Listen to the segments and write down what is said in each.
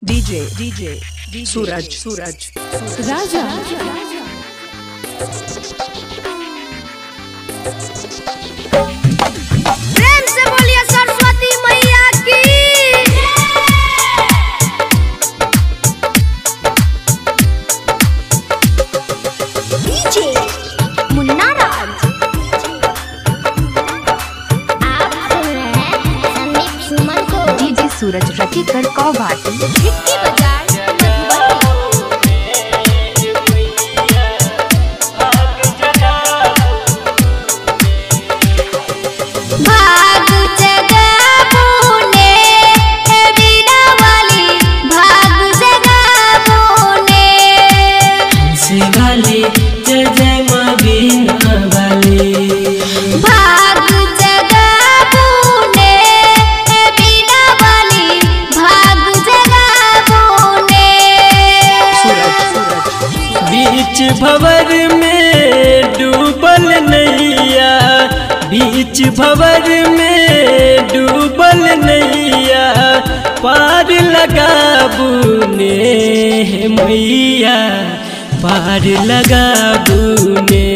DJ सूरज राजा। प्रेम से बोलिए सरस्वती मैया की। डीजे मुन्ना राज। आप सुन रहे हैं संदीप सुमन को। डीजे सूरज रखीकर कौबाटी हिक्की बाजार भंवर में डूबल नैया, बीच भंवर में डूबल नैया, पार लगाबू ने मैया, पार लगाबू ने।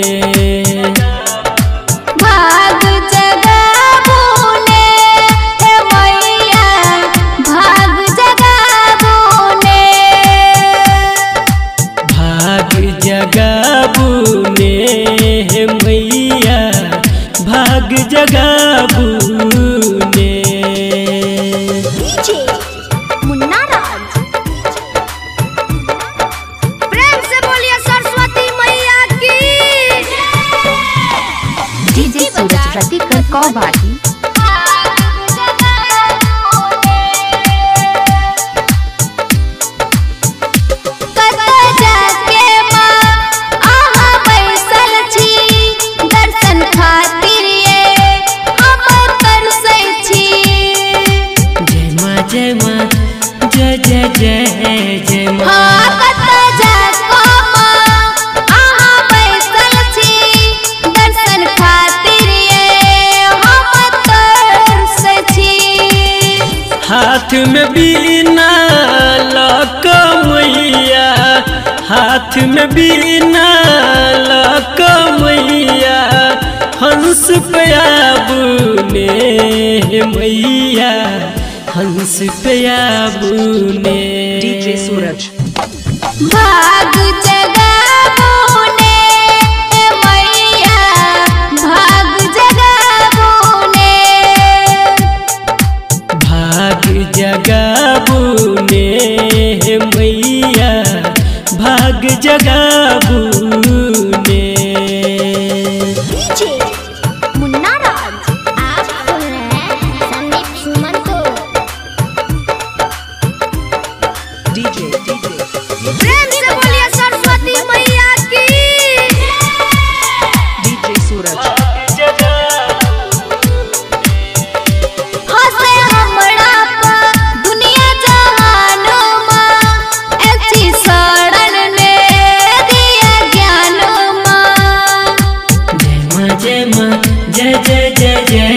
जगाबू ने मैया, भाग जगाबू ने। डीजे मुन्ना राज। प्रेम से बोलिए सरस्वती मैया की। डीजे सूरज रखीकर कौबाटी जय जय जय जय माँ। दर्शन खातिर हाथ में बीना लक मैया, हाथ में बीना लक मैया, हंस पे आबू ने मैया, हंस पे आबू ने। डीजे सूरज भाग जगाबू ने मैया, भाग जगाबू ने। भाग जगाबू ने मैया, भाग जगाबू ने। डीजे मुन्ना राज। आप सुन रहे हैं संदीप सुमन को। डीजे प्रेम से बोलिए सरस्वती मैया की। डीजे सूरज हंसे हमरा पर दुनिया जहानो माँ, ऐसी शरण ने दिया ज्ञानो माँ। जय माँ जय जय जय जय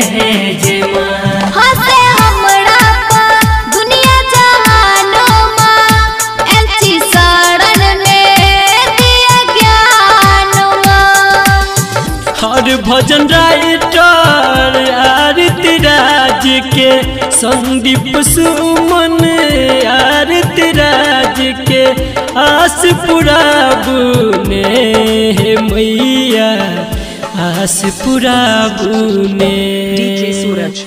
जय माँ। हंसे हमरा पर दुनिया जहानो माँ, ऐसी शरण ने दिया ज्ञानो माँ। हर भजन राइटर आरती राज के, संदीप सुमन आरती राज के, आस पुराबू ने मैया, आस पुराबू ने। डीजे सूरज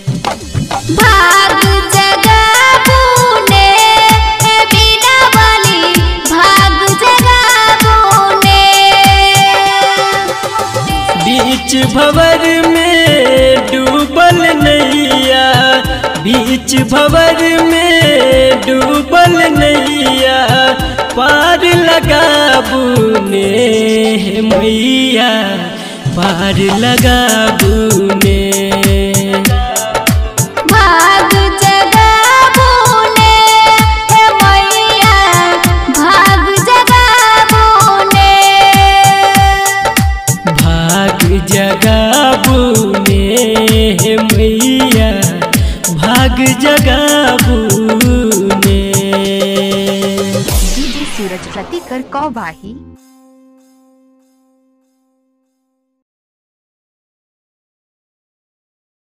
भाग जगाबू ने बीना वाली, भाग जगाबू ने। बीच भंवर में डूबल नैया, बीच भंवर में डूबल नैया, पार लगाबू ने मैया, पार लगाबू ने। भाग जगाबू ने मैया, भाग जगाबू ने। भाग जगाबू ने मैया, भाग जगाबू ने। सूरज रतिकर कौबाही।